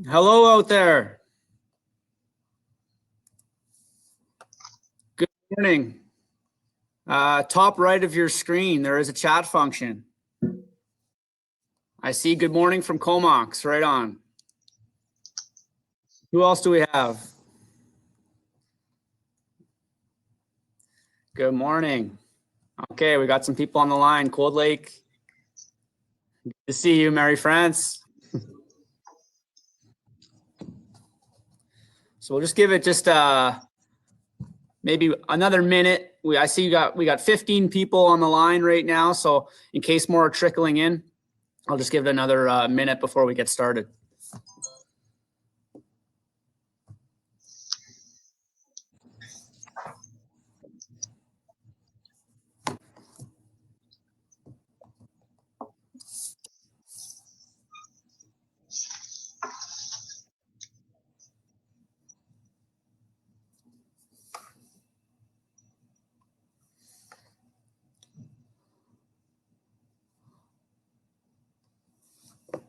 Hello out there. Good morning. Top right of your screen, there is a chat function. I see good morning from Comox, right on. Who else do we have? Good morning. Okay, we got some people on the line. Cold Lake. Good to see you, Mary France. So we'll just give it just maybe another minute. I see we got 15 people on the line right now. So in case more are trickling in, I'll just give it another minute before we get started.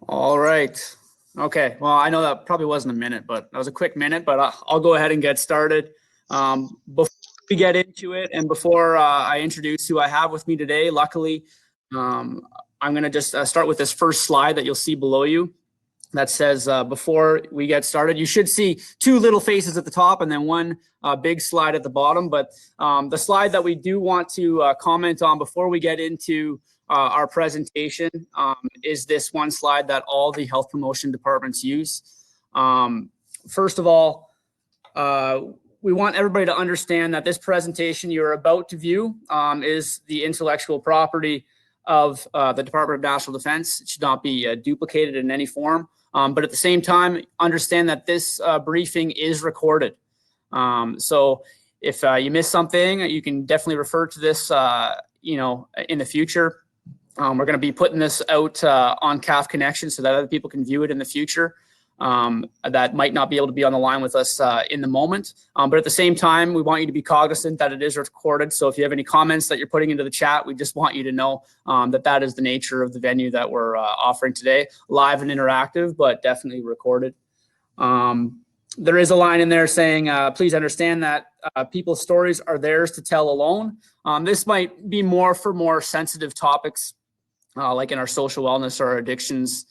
All right. Okay. Well, I know that probably wasn't a minute, but that was a quick minute, but I'll go ahead and get started. Before we get into it and before I introduce who I have with me today, luckily, I'm going to just start with this first slide that you'll see below you that says before we get started. You should see two little faces at the top and then one big slide at the bottom. But the slide that we do want to comment on before we get into our presentation is this one slide that all the health promotion departments use. First of all, we want everybody to understand that this presentation you're about to view is the intellectual property of the Department of National Defense. It should not be duplicated in any form. But at the same time, understand that this briefing is recorded. So if you miss something, you can definitely refer to this, in the future. We're going to be putting this out on CAF Connection so that other people can view it in the future that might not be able to be on the line with us in the moment. But at the same time, we want you to be cognizant that it is recorded. So if you have any comments that you're putting into the chat, we just want you to know that is the nature of the venue that we're offering today. Live and interactive, but definitely recorded. There is a line in there saying, please understand that people's stories are theirs to tell alone. This might be more for more sensitive topics, like in our social wellness or addictions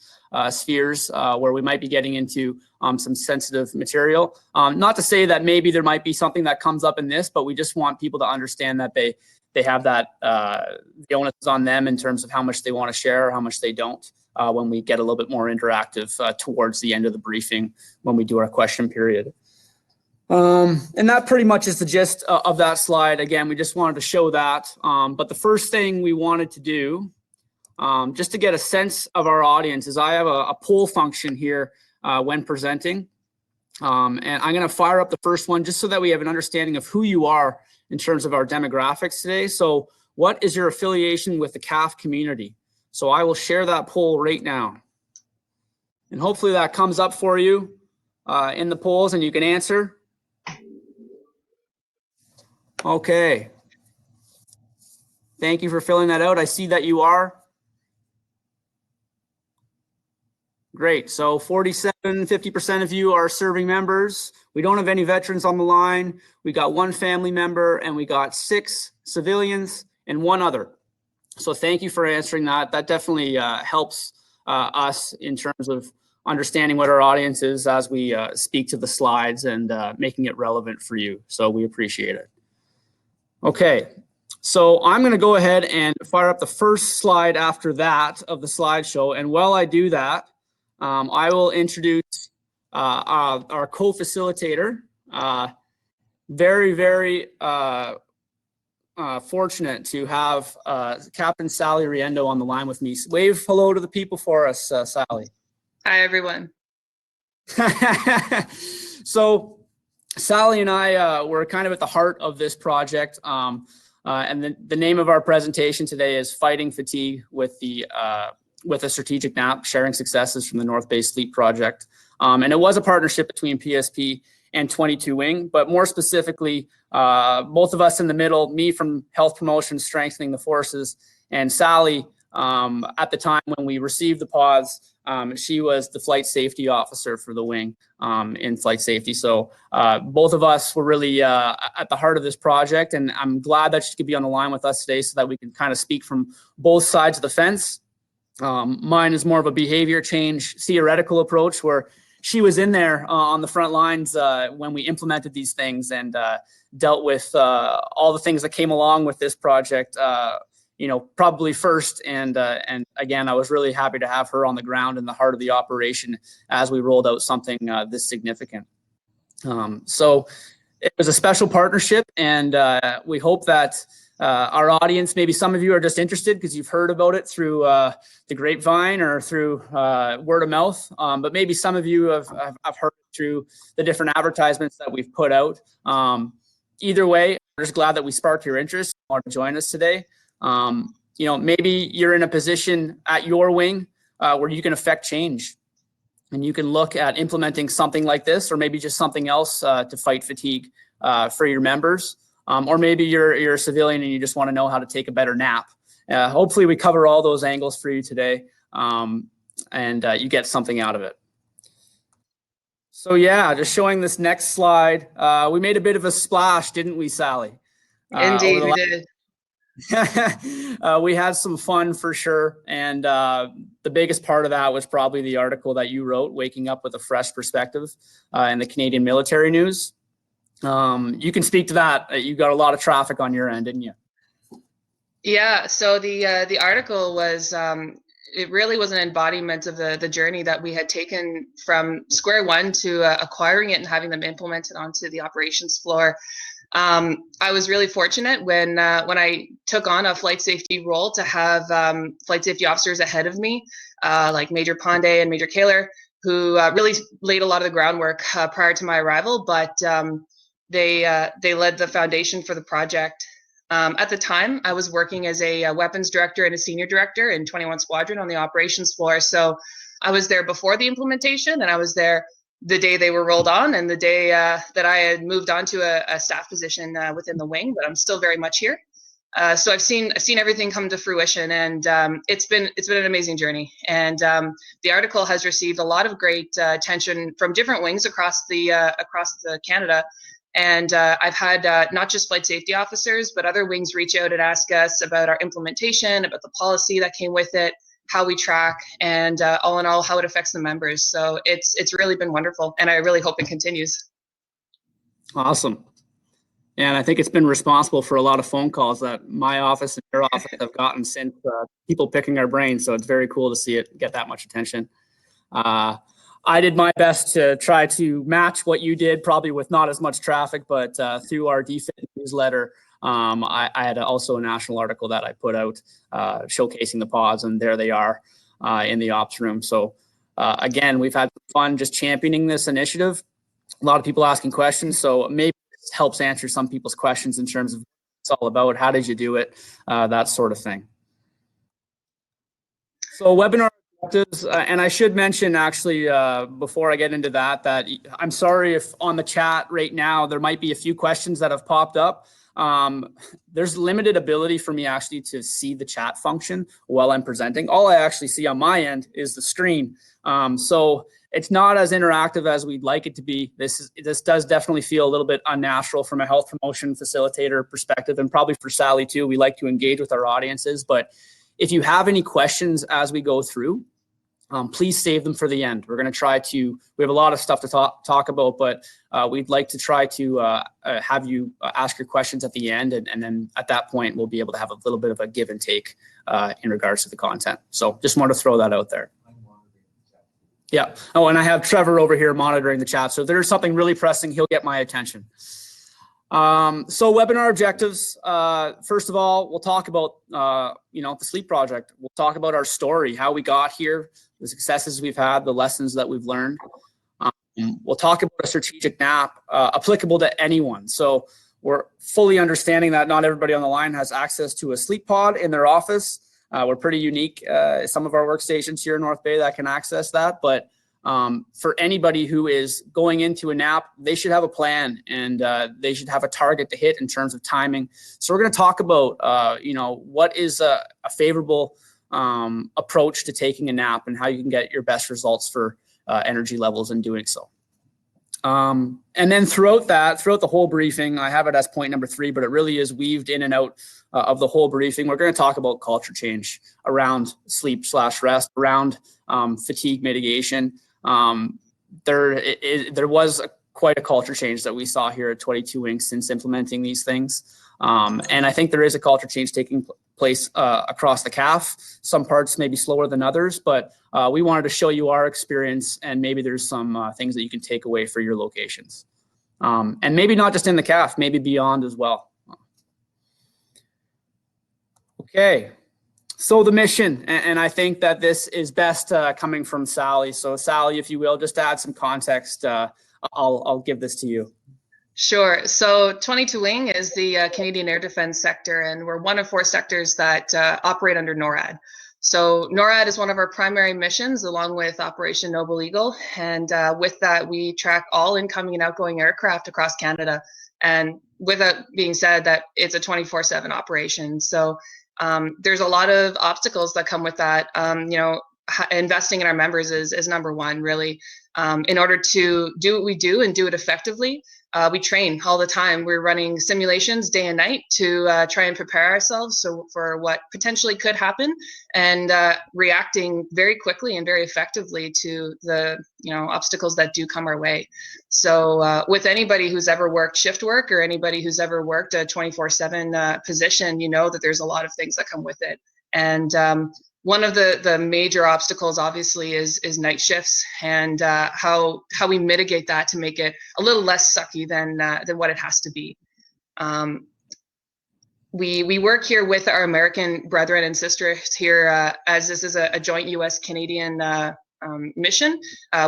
spheres, where we might be getting into some sensitive material. Not to say that maybe there might be something that comes up in this, but we just want people to understand that they have that the onus is on them in terms of how much they want to share or how much they don't when we get a little bit more interactive towards the end of the briefing when we do our question period. And that pretty much is the gist of that slide. Again, we just wanted to show that. But the first thing we wanted to do, just to get a sense of our audience, is I have a poll function here when presenting. And I'm going to fire up the first one just so that we have an understanding of who you are in terms of our demographics today. So what is your affiliation with the CAF community? So I will share that poll right now. And hopefully that comes up for you in the polls and you can answer. Okay. Thank you for filling that out. I see that you are. Great. So 50% of you are serving members. We don't have any veterans on the line. We got one family member and we got 6 civilians and 1 other. So thank you for answering that. That definitely helps us in terms of understanding what our audience is as we speak to the slides and making it relevant for you. So we appreciate it. Okay. So I'm going to go ahead and fire up the first slide after that of the slideshow. And while I do that, I will introduce our co-facilitator. Very, very fortunate to have Captain Sally Riendo on the line with me. Wave hello to the people for us, Sally. Hi, everyone. So Sally and I were kind of at the heart of this project. And the name of our presentation today is Fighting Fatigue with a Strategic Nap, Sharing Successes from the North Bay Sleep Project. And it was a partnership between PSP and 22 Wing, but more specifically, both of us in the middle, me from Health Promotion, Strengthening the Forces, and Sally At the time when we received the pods, she was the flight safety officer for the wing in flight safety. So both of us were really at the heart of this project, and I'm glad that she could be on the line with us today so that we can kind of speak from both sides of the fence. Mine is more of a behavior change theoretical approach, where she was in there on the front lines when we implemented these things and dealt with all the things that came along with this project, probably first. And again, I was really happy to have her on the ground in the heart of the operation as we rolled out something this significant. So it was a special partnership, and we hope that our audience, maybe some of you are just interested because you've heard about it through the grapevine or through word of mouth, but maybe some of you have heard it through the different advertisements that we've put out. Either way, we're just glad that we sparked your interest and want to join us today. Maybe you're in a position at your wing where you can affect change, and you can look at implementing something like this, or maybe just something else to fight fatigue for your members. Or maybe you're a civilian and you just want to know how to take a better nap. Hopefully we cover all those angles for you today, and you get something out of it. So yeah, just showing this next slide. We made a bit of a splash, didn't we, Sally? Indeed, we did. We had some fun for sure. And the biggest part of that was probably the article that you wrote, Waking Up with a Fresh Perspective, in the Canadian Military News. You can speak to that. You got a lot of traffic on your end, didn't you? Yeah, so the article was, it really was an embodiment of the journey that we had taken from square one to acquiring it and having them implemented onto the operations floor. I was really fortunate when I took on a flight safety role to have flight safety officers ahead of me, like Major Pandey and Major Kaler, who really laid a lot of the groundwork prior to my arrival, but they led the foundation for the project. At the time, I was working as a weapons director and a senior director in 21 Squadron on the operations floor. So I was there before the implementation, and I was there the day they were rolled on, and the day that I had moved on to a staff position within the wing. But I'm still very much here. So I've seen everything come to fruition, and it's been an amazing journey. And the article has received a lot of great attention from different wings across the Canada. And I've had not just flight safety officers, but other wings reach out and ask us about our implementation, about the policy that came with it, how we track, and all in all, how it affects the members. So it's really been wonderful, and I really hope it continues. Awesome. And I think it's been responsible for a lot of phone calls that my office and your office have gotten since people picking our brains. So it's very cool to see it get that much attention. I did my best to try to match what you did, probably with not as much traffic, but through our DFID newsletter, I had also a national article that I put out showcasing the pods, and there they are in the ops room. So again, we've had fun just championing this initiative. A lot of people asking questions, so maybe this helps answer some people's questions in terms of what it's all about, how did you do it, that sort of thing. So webinar objectives, and I should mention actually before I get into that I'm sorry if on the chat right now there might be a few questions that have popped up. There's limited ability for me actually to see the chat function while I'm presenting. All I actually see on my end is the screen. So it's not as interactive as we'd like it to be. This does definitely feel a little bit unnatural from a health promotion facilitator perspective, and probably for Sally too. We like to engage with our audiences, but if you have any questions as we go through, please save them for the end. We're going to try to, we have a lot of stuff to talk about, but we'd like to try to have you ask your questions at the end. And then at that point, we'll be able to have a little bit of a give and take in regards to the content. So just want to throw that out there. Yeah. Oh, and I have Trevor over here monitoring the chat. So if there's something really pressing, he'll get my attention. So webinar objectives, first of all, we'll talk about, the sleep project. We'll talk about our story, how we got here, the successes we've had, the lessons that we've learned. We'll talk about a strategic nap applicable to anyone. So we're fully understanding that not everybody on the line has access to a sleep pod in their office. We're pretty unique. Some of our workstations here in North Bay that can access that, but for anybody who is going into a nap, they should have a plan, and they should have a target to hit in terms of timing. So we're going to talk about, what is a favorable approach to taking a nap and how you can get your best results for energy levels in doing so. And then throughout the whole briefing, I have it as point number 3, but it really is weaved in and out of the whole briefing. We're going to talk about culture change around sleep/rest, around fatigue mitigation. There was quite a culture change that we saw here at 22 Wings since implementing these things. And I think there is a culture change taking place across the CAF. Some parts may be slower than others, but we wanted to show you our experience, and maybe there's some things that you can take away for your locations. And maybe not just in the CAF, maybe beyond as well. Okay, so the mission, and I think that this is best coming from Sally. So Sally, if you will, just to add some context, I'll give this to you. Sure. So 22 Wing is the Canadian Air Defence sector, and we're one of 4 sectors that operate under NORAD. So NORAD is one of our primary missions, along with Operation Noble Eagle. And with that, we track all incoming and outgoing aircraft across Canada. And with that being said, that it's a 24/7 operation. So there's a lot of obstacles that come with that. Investing in our members is number one, really. In order to do what we do and do it effectively, we train all the time. We're running simulations day and night to try and prepare ourselves for what potentially could happen, and reacting very quickly and very effectively to the obstacles that do come our way. So with anybody who's ever worked shift work, or anybody who's ever worked a 24/7 position, you know that there's a lot of things that come with it. And one of the major obstacles, obviously, is night shifts, and how we mitigate that to make it a little less sucky than what it has to be. We work here with our American brethren and sisters here, as this is a joint U.S.-Canadian mission.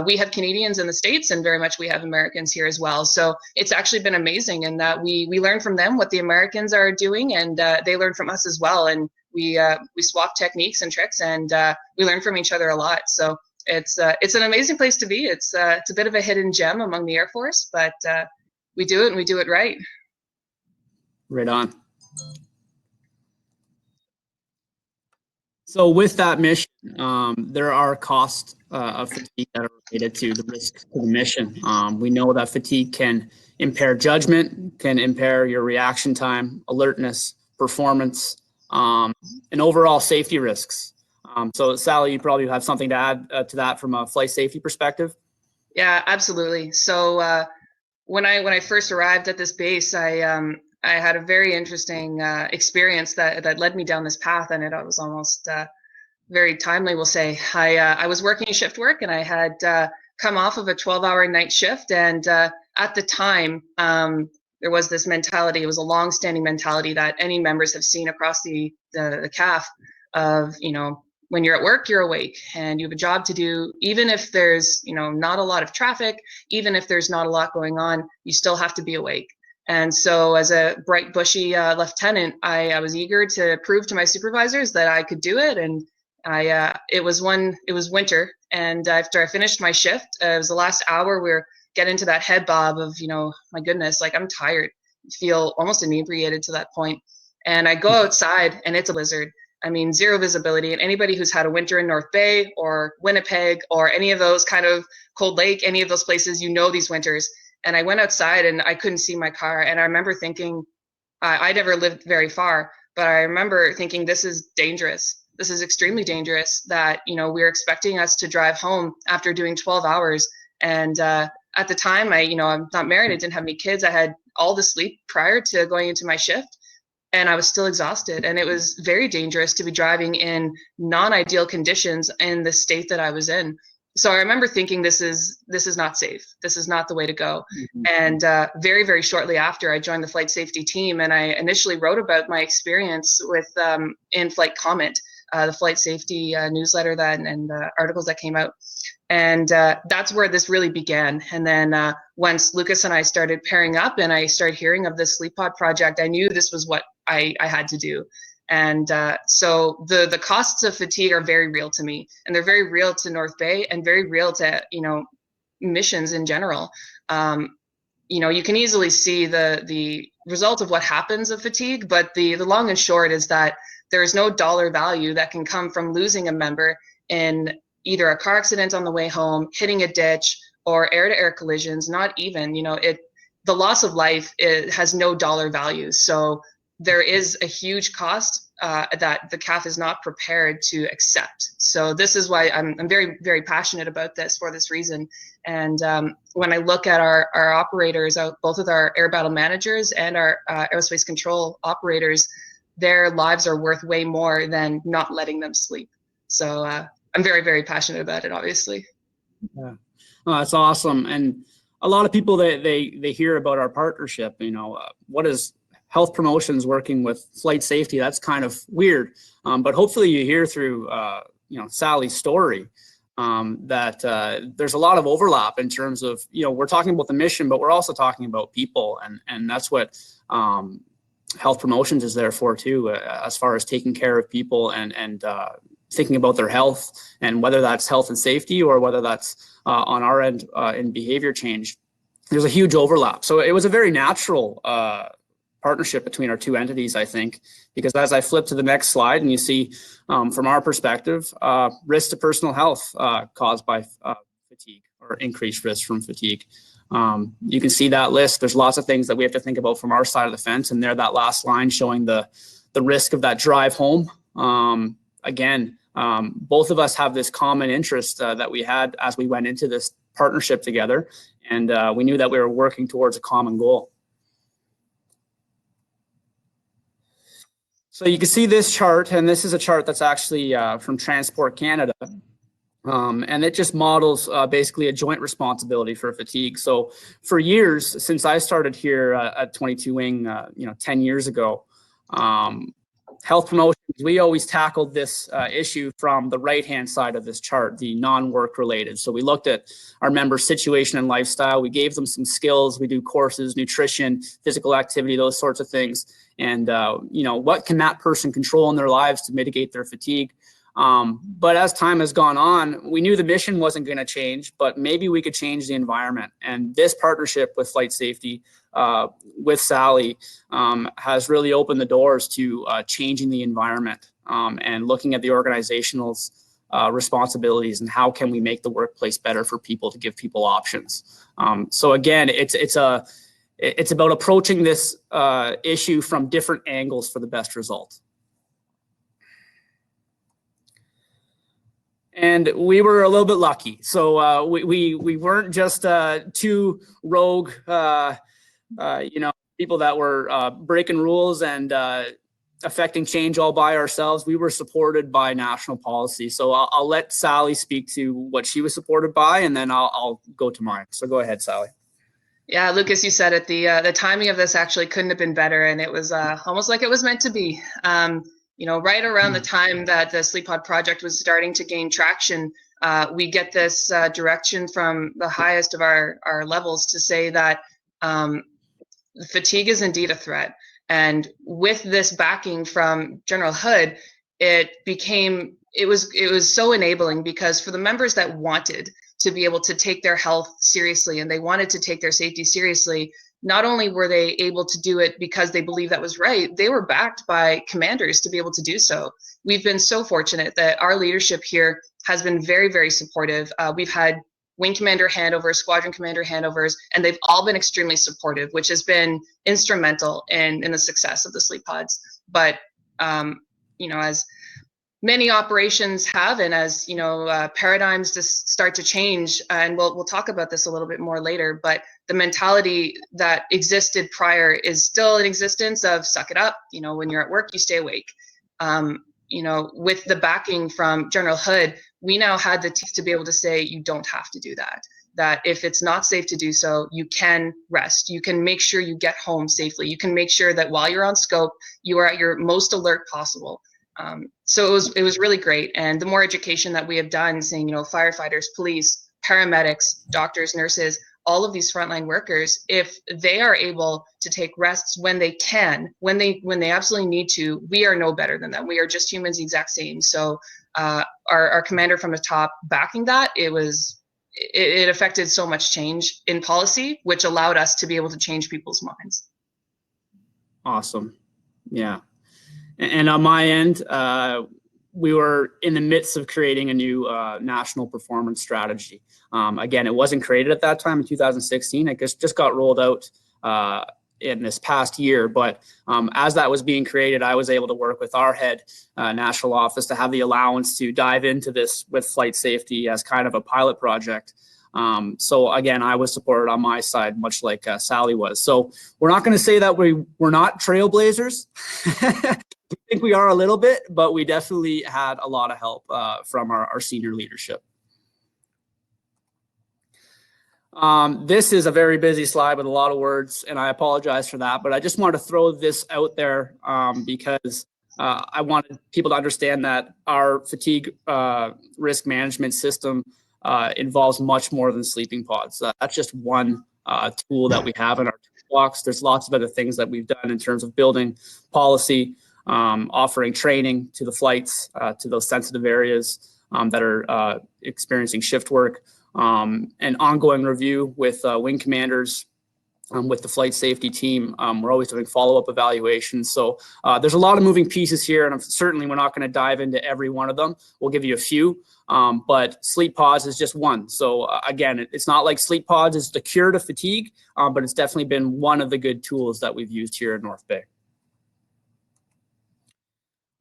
We have Canadians in the States, and very much we have Americans here as well. So it's actually been amazing in that we learn from them what the Americans are doing, and they learn from us as well. And we swap techniques and tricks, and we learn from each other a lot. So it's an amazing place to be. It's a bit of a hidden gem among the Air Force, but we do it, and we do it right. Right on. So with that mission, there are costs of fatigue that are related to the risk to the mission. We know that fatigue can impair judgment, can impair your reaction time, alertness, performance, and overall safety risks. So Sally, you probably have something to add to that from a flight safety perspective. Yeah, absolutely. So when I first arrived at this base, I had a very interesting experience that led me down this path, and it was almost very timely, we'll say. I was working shift work, and I had come off of a 12-hour night shift, and at the time, there was this mentality. It was a long-standing mentality that any members have seen across the CAF of, when you're at work, you're awake, and you have a job to do. Even if there's, not a lot of traffic, even if there's not a lot going on, you still have to be awake. And so as a bright, bushy lieutenant, I was eager to prove to my supervisors that I could do it. And it was winter. And after I finished my shift, it was the last hour, we were getting into that head bob of, my goodness, like I'm tired, feel almost inebriated to that point. And I go outside, and it's a blizzard. I mean, zero visibility. And anybody who's had a winter in North Bay or Winnipeg or any of those kind of Cold Lake, any of those places, these winters. And I went outside, and I couldn't see my car. And I remember thinking, I never lived very far, but I remember thinking, this is dangerous. This is extremely dangerous that, we're expecting us to drive home after doing 12 hours. And at the time, I'm not married. I didn't have any kids. I had all the sleep prior to going into my shift, and I was still exhausted. And it was very dangerous to be driving in non-ideal conditions in the state that I was in. So I remember thinking, this is not safe. This is not the way to go. Mm-hmm. And very, very shortly after, I joined the flight safety team, and I initially wrote about my experience with in-flight comment, the flight safety newsletter and articles that came out. And that's where this really began. And then once Lucas and I started pairing up, and I started hearing of this sleep pod project, I knew this was what I had to do. And so the costs of fatigue are very real to me, and they're very real to North Bay, and very real to, missions in general. You can easily see the result of what happens of fatigue, but the long and short is that there's no dollar value that can come from losing a member in either a car accident on the way home, hitting a ditch, or air-to-air collisions. Not even, the loss of life, it has no dollar value. So there is a huge cost that the CAF is not prepared to accept. So this is why I'm very, very passionate about this, for this reason. And when I look at our operators, both of our air battle managers and our aerospace control operators, their lives are worth way more than not letting them sleep. So I'm very, very passionate about it, obviously. Yeah. Oh, that's awesome. And a lot of people, they hear about our partnership, what is health promotions working with flight safety? That's kind of weird. But hopefully you hear through, Sally's story, that there's a lot of overlap in terms of, we're talking about the mission, but we're also talking about people. And that's what health promotions is there for too, as far as taking care of people and thinking about their health, and whether that's health and safety or whether that's on our end in behavior change. There's a huge overlap. So it was a very natural partnership between our two entities, I think, because as I flip to the next slide and you see from our perspective, risk to personal health caused by fatigue, or increased risk from fatigue. You can see that list. There's lots of things that we have to think about from our side of the fence, and there, that last line showing the risk of that drive home. Again, both of us have this common interest that we had as we went into this partnership together, and we knew that we were working towards a common goal. So you can see this chart, and this is a chart that's actually from Transport Canada. And it just models basically a joint responsibility for fatigue. So for years, since I started here at 22 Wing, 10 years ago, health promotions, we always tackled this issue from the right-hand side of this chart, the non-work related. So we looked at our members' situation and lifestyle. We gave them some skills. We do courses, nutrition, physical activity, those sorts of things. And, what can that person control in their lives to mitigate their fatigue? But as time has gone on, we knew the mission wasn't going to change, but maybe we could change the environment. And this partnership with Flight Safety, with Sally, has really opened the doors to changing the environment and looking at the organizational's responsibilities and how can we make the workplace better for people, to give people options. So again, it's about approaching this issue from different angles for the best result. And we were a little bit lucky. So we weren't just two rogue, people that were breaking rules and affecting change all by ourselves. We were supported by national policy. So I'll let Sally speak to what she was supported by, and then I'll go to mine. So go ahead, Sally. Yeah, Lucas, you said it. The timing of this actually couldn't have been better, and it was almost like it was meant to be. Right around the time that the Sleep Pod project was starting to gain traction, we get this direction from the highest of our levels to say that fatigue is indeed a threat. And with this backing from General Hood, it was so enabling, because for the members that wanted to be able to take their health seriously and they wanted to take their safety seriously, not only were they able to do it because they believed that was right, they were backed by commanders to be able to do so. We've been so fortunate that our leadership here has been very, very supportive. We've had wing commander handovers, squadron commander handovers, and they've all been extremely supportive, which has been instrumental in the success of the Sleep Pods. But, as many operations have, and as paradigms just start to change, and we'll talk about this a little bit more later, but the mentality that existed prior is still in existence of suck it up. When you're at work, you stay awake. With the backing from General Hood, we now had the teeth to be able to say, you don't have to do that. That if it's not safe to do so, you can rest. You can make sure you get home safely. You can make sure that while you're on scope, you are at your most alert possible. So it was really great. And the more education that we have done, saying, firefighters, police, paramedics, doctors, nurses, all of these frontline workers, if they are able to take rests when they can, when they absolutely need to, we are no better than them. We are just humans, the exact same. So our commander from the top backing that, it affected so much change in policy, which allowed us to be able to change people's minds. Awesome. Yeah. And on my end, we were in the midst of creating a new national performance strategy. Again, it wasn't created at that time in 2016. It just got rolled out in this past year. But as that was being created, I was able to work with our head national office to have the allowance to dive into this with flight safety as kind of a pilot project. So again, I was supported on my side, much like Sally was. So we're not going to say that we're not trailblazers. I think we are a little bit, but we definitely had a lot of help from our senior leadership. This is a very busy slide with a lot of words, and I apologize for that, but I just wanted to throw this out there because I wanted people to understand that our fatigue risk management system involves much more than sleeping pods. That's just one tool that we have in our toolbox. There's lots of other things that we've done in terms of building policy, offering training to the flights, to those sensitive areas that are experiencing shift work, and ongoing review with wing commanders, with the flight safety team. We're always doing follow-up evaluations. So there's a lot of moving pieces here, and certainly we're not going to dive into every one of them. We'll give you a few, but sleep pods is just one. So again, it's not like sleep pods is the cure to fatigue, but it's definitely been one of the good tools that we've used here in North Bay.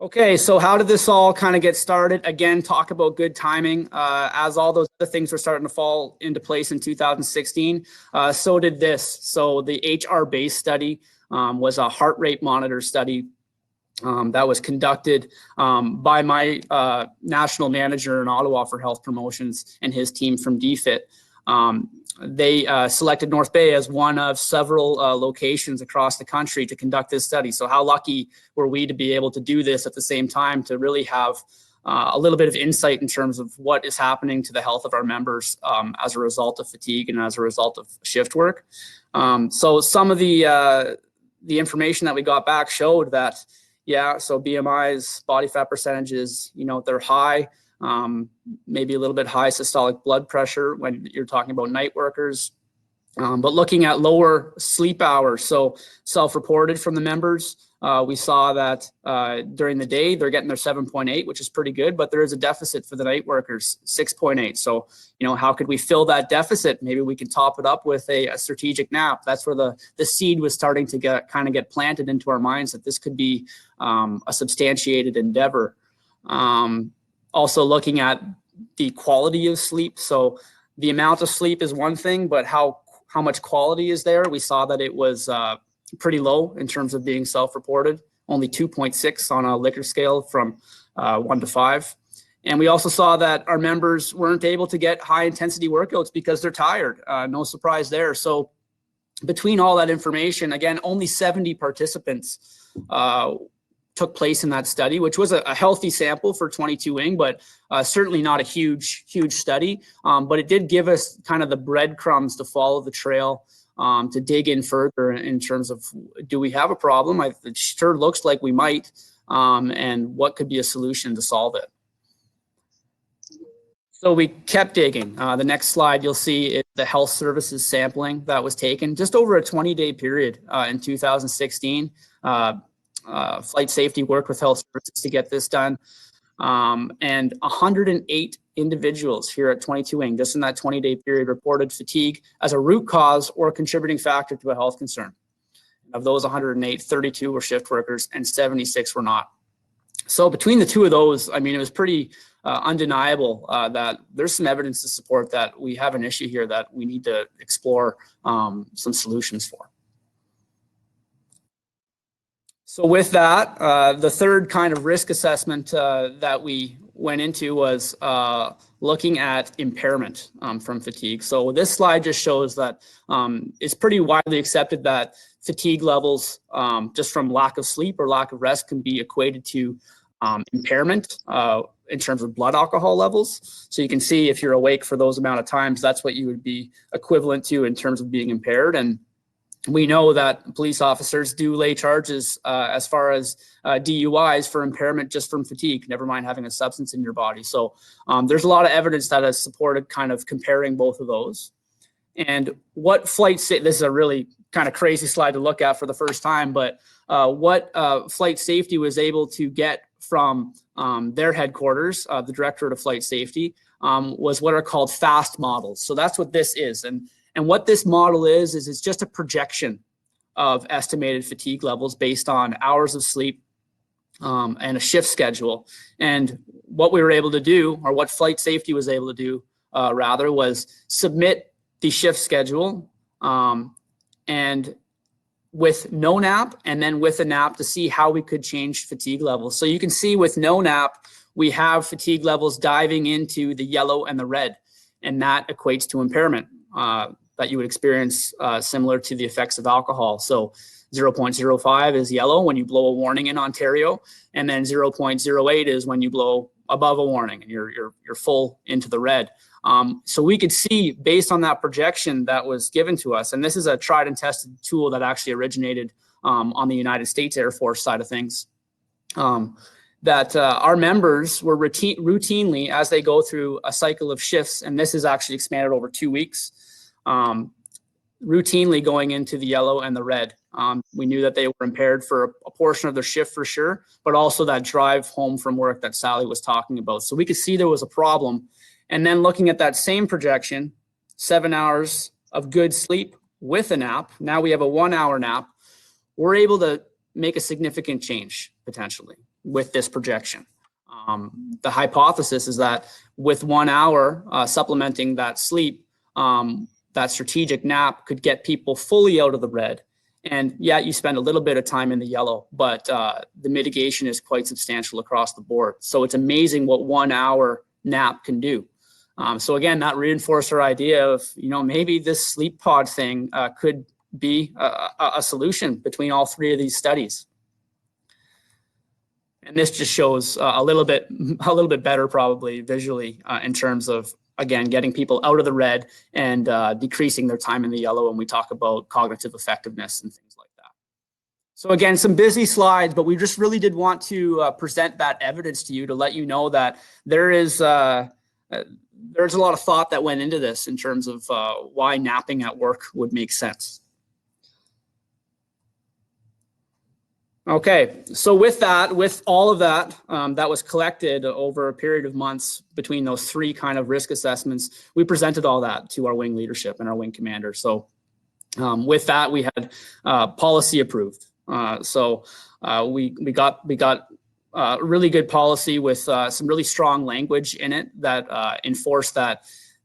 Okay, so how did this all kind of get started? Again, talk about good timing. As all those other things were starting to fall into place in 2016, so did this. So the HR-based study was a heart rate monitor study that was conducted by my national manager in Ottawa for health promotions and his team from DFIT. They selected North Bay as one of several locations across the country to conduct this study. So how lucky were we to be able to do this at the same time to really have a little bit of insight in terms of what is happening to the health of our members as a result of fatigue and as a result of shift work. So some of the information that we got back showed that, yeah, so BMIs, body fat percentages, you know, they're high. Maybe a little bit high systolic blood pressure when you're talking about night workers, but looking at lower sleep hours. So self-reported from the members, we saw that during the day, they're getting their 7.8, which is pretty good, but there is a deficit for the night workers, 6.8. So, you know, how could we fill that deficit? Maybe we can top it up with a strategic nap. That's where the seed was starting to get planted into our minds that this could be a substantiated endeavor. Also looking at the quality of sleep. So the amount of sleep is one thing, but how much quality is there? We saw that it was pretty low in terms of being self-reported, only 2.6 on a Likert scale from 1 to 5. And we also saw that our members weren't able to get high intensity workouts because they're tired. No surprise there. So between all that information, again, only 70 participants took place in that study, which was a healthy sample for 22 wing, but certainly not a huge study. But it did give us kind of the breadcrumbs to follow the trail, to dig in further in terms of, do we have a problem? It sure looks like we might, and what could be a solution to solve it? So we kept digging. The next slide you'll see is the health services sampling that was taken just over a 20-day period in 2016. Flight safety worked with health services to get this done. And 108 individuals here at 22 Wing, just in that 20-day period, reported fatigue as a root cause or contributing factor to a health concern. Of those 108, 32 were shift workers and 76 were not. So between the two of those, I mean, it was pretty undeniable that there's some evidence to support that we have an issue here that we need to explore some solutions for. So with that, the third kind of risk assessment that we went into was looking at impairment from fatigue. So this slide just shows that it's pretty widely accepted that fatigue levels just from lack of sleep or lack of rest can be equated to impairment in terms of blood alcohol levels. So you can see if you're awake for those amount of times, that's what you would be equivalent to in terms of being impaired. And we know that police officers do lay charges as far as DUIs for impairment just from fatigue, never mind having a substance in your body. So there's a lot of evidence that has supported kind of comparing both of those. And what this is a really kind of crazy slide to look at for the first time, but what flight safety was able to get from their headquarters, the Directorate of Flight Safety, was what are called FAST models. So that's what this is. And what this model is it's just a projection of estimated fatigue levels based on hours of sleep and a shift schedule. And what we were able to do, or what flight safety was able to do, rather, was submit the shift schedule and with no nap and then with a nap to see how we could change fatigue levels. So you can see with no nap, we have fatigue levels diving into the yellow and the red, and that equates to impairment that you would experience similar to the effects of alcohol. So 0.05 is yellow when you blow a warning in Ontario, and then 0.08 is when you blow above a warning and you're full into the red. So we could see based on that projection that was given to us, and this is a tried and tested tool that actually originated on the United States Air Force side of things, that our members were routinely, as they go through a cycle of shifts, and this is actually expanded over 2 weeks, routinely going into the yellow and the red. We knew that they were impaired for a portion of their shift for sure, but also that drive home from work that Sally was talking about. So we could see there was a problem. And then looking at that same projection, 7 hours of good sleep with a nap, now we have a 1 hour nap, we're able to make a significant change potentially with this projection. The hypothesis is that with 1 hour supplementing that sleep, that strategic nap could get people fully out of the red. And yeah, you spend a little bit of time in the yellow, but the mitigation is quite substantial across the board. So it's amazing what 1 hour nap can do. So again, that reinforced our idea of, maybe this sleep pod thing could be a solution between all three of these studies. And this just shows a little bit better probably visually in terms of, again, getting people out of the red and decreasing their time in the yellow when we talk about cognitive effectiveness and things like that. So again, some busy slides, but we just really did want to present that evidence to you to let you know that there's a lot of thought that went into this in terms of why napping at work would make sense. Okay, so with all of that that was collected over a period of months between those three kind of risk assessments, we presented all that to our wing leadership and our wing commander. So with that, we had policy approved. So we got really good policy with some really strong language in it that enforced that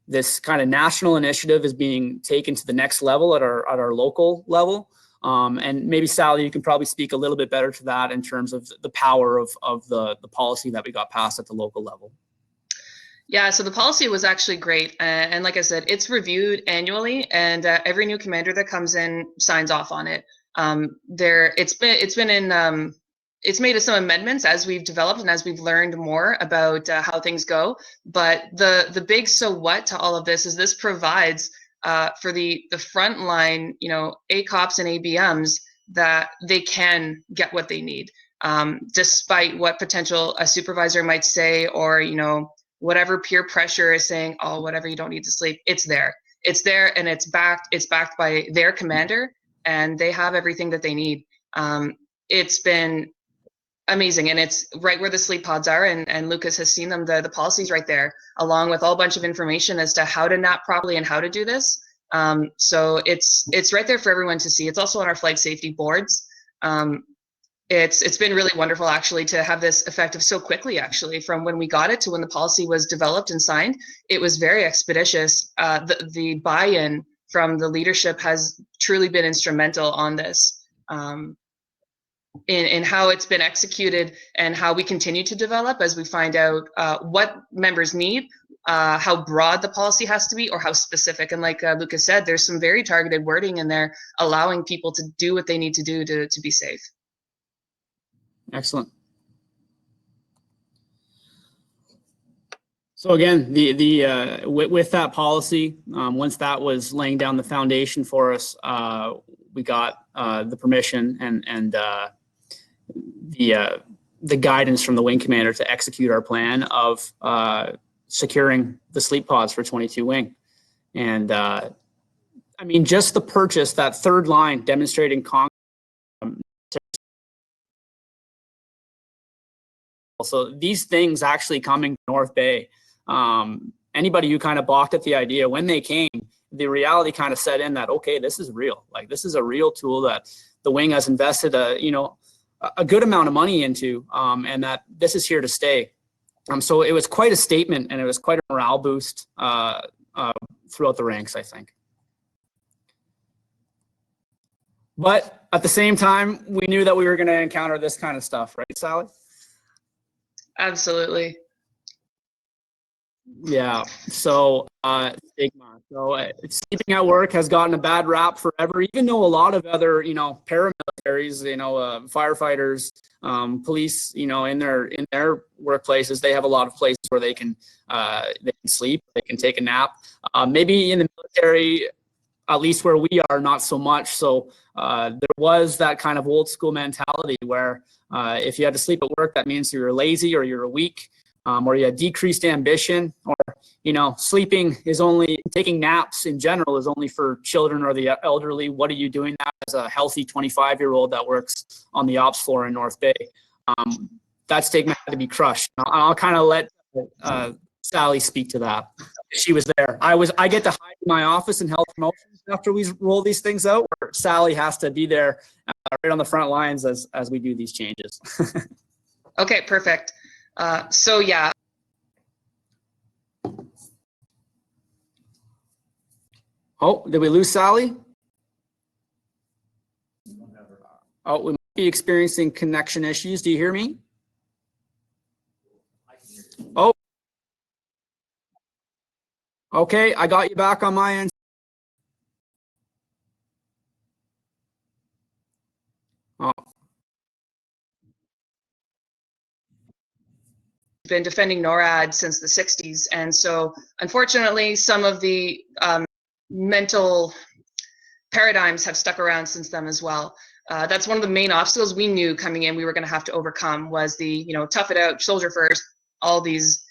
this kind of national initiative is being taken to the next level at our local level. And maybe Sally, you can probably speak a little bit better to that in terms of the power of the policy that we got passed at the local level. Yeah, so the policy was actually great. And like I said, it's reviewed annually, and every new commander that comes in signs off on it. It's made some amendments as we've developed and as we've learned more about how things go. But the big so what to all of this is this provides for the frontline, ACOPs and ABMs, that they can get what they need, despite what potential a supervisor might say, or whatever peer pressure is saying. Oh, whatever, you don't need to sleep. It's there, and it's backed by their commander, and they have everything that they need. It's been amazing, and it's right where the sleep pods are, and Lucas has seen them. The policy's right there, along with all a bunch of information as to how to nap properly and how to do this. So it's right there for everyone to see. It's also on our flight safety boards. It's been really wonderful actually to have this effective so quickly. Actually, from when we got it to when the policy was developed and signed, it was very expeditious. The buy-in from the leadership has truly been instrumental on this. In how it's been executed and how we continue to develop as we find out what members need, how broad the policy has to be, or how specific. And like Lucas said, there's some very targeted wording in there allowing people to do what they need to do to be safe. Excellent. So again, with that policy, once that was laying down the foundation for us, we got the permission and the guidance from the wing commander to execute our plan of securing the sleep pods for 22 wing. And I mean, just the purchase, that third line demonstrating so these things actually coming to North Bay, anybody who kind of balked at the idea, when they came, the reality kind of set in that, okay, this is real. Like, this is a real tool that the wing has invested a good amount of money into, and that this is here to stay. So it was quite a statement, and it was quite a morale boost throughout the ranks, I think. But at the same time, we knew that we were going to encounter this kind of stuff, right, Sally? Absolutely. Yeah. So stigma. So sleeping at work has gotten a bad rap forever, even though a lot of other, paramilitaries, firefighters, police, in their workplaces, they have a lot of places where they can sleep, they can take a nap. Maybe in the military, at least where we are, not so much. So there was that kind of old school mentality where if you had to sleep at work, that means you're lazy or you're weak, or you had decreased ambition, or taking naps in general is only for children or the elderly. What are you doing now as a healthy 25-year-old that works on the ops floor in North Bay? That stigma had to be crushed. I'll kind of let Sally speak to that. She was there. I get to hide in my office in health promotions after we roll these things out, where Sally has to be there right on the front lines as we do these changes. Okay, perfect. So yeah. Oh, did we lose Sally? Oh, we might be experiencing connection issues. Do you hear me? Oh, okay. I got you back on my end. Oh. Been defending NORAD since the 60s, and so unfortunately some of the mental paradigms have stuck around since then as well. That's one of the main obstacles we knew coming in we were going to have to overcome, was the tough it out, soldier first, all these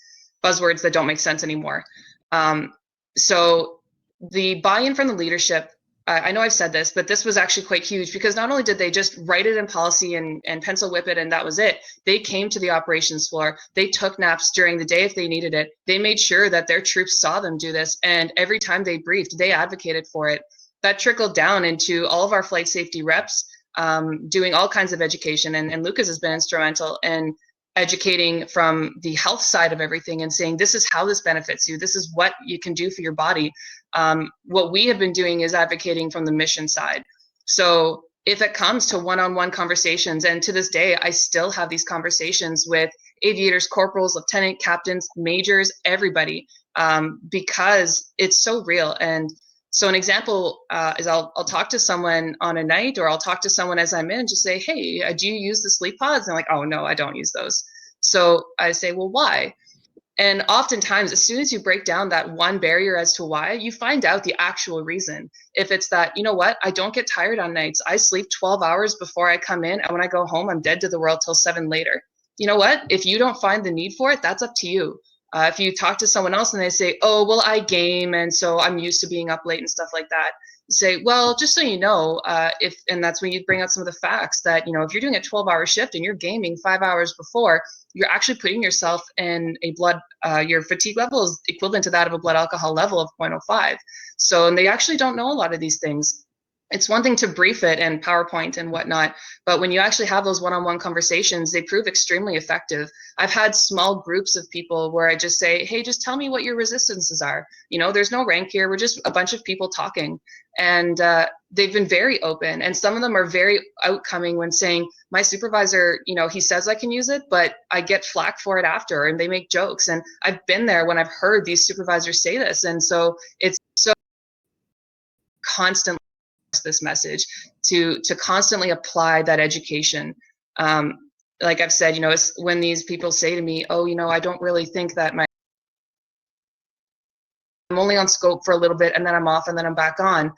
buzzwords that don't make sense anymore. So the buy-in from the leadership, I know I've said this, but this was actually quite huge, because not only did they just write it in policy and pencil whip it and that was it, they came to the operations floor, they took naps during the day if they needed it, they made sure that their troops saw them do this, and every time they briefed, they advocated for it. That trickled down into all of our flight safety reps doing all kinds of education, and Lucas has been instrumental in educating from the health side of everything and saying, this is how this benefits you, this is what you can do for your body. What we have been doing is advocating from the mission side. So if it comes to one-on-one conversations, and to this day, I still have these conversations with aviators, corporals, lieutenant captains, majors, everybody, because it's so real. And so an example is I'll talk to someone on a night, or I'll talk to someone as I'm in and just say, hey, do you use the sleep pods? And they're like, oh, no, I don't use those. So I say, well, why? And oftentimes, as soon as you break down that one barrier as to why, you find out the actual reason. If it's that, you know what, I don't get tired on nights. I sleep 12 hours before I come in, and when I go home, I'm dead to the world till 7 later. You know what? If you don't find the need for it, that's up to you. If you talk to someone else and they say, oh, well, I game, and so I'm used to being up late and stuff like that, you say, well, just so you know, and that's when you bring out some of the facts that, if you're doing a 12-hour shift and you're gaming 5 hours before, you're actually putting yourself in a blood, your fatigue level is equivalent to that of a blood alcohol level of 0.05. So, and they actually don't know a lot of these things. It's one thing to brief it and PowerPoint and whatnot, but when you actually have those one-on-one conversations, they prove extremely effective. I've had small groups of people where I just say, hey, just tell me what your resistances are. There's no rank here. We're just a bunch of people talking. And they've been very open. And some of them are very outcoming when saying, my supervisor, he says I can use it, but I get flack for it after, and they make jokes. And I've been there when I've heard these supervisors say this. And so it's so constantly this message to constantly apply that education. Like I've said, it's when these people say to me, oh, I don't really think that I'm only on scope for a little bit and then I'm off and then I'm back on.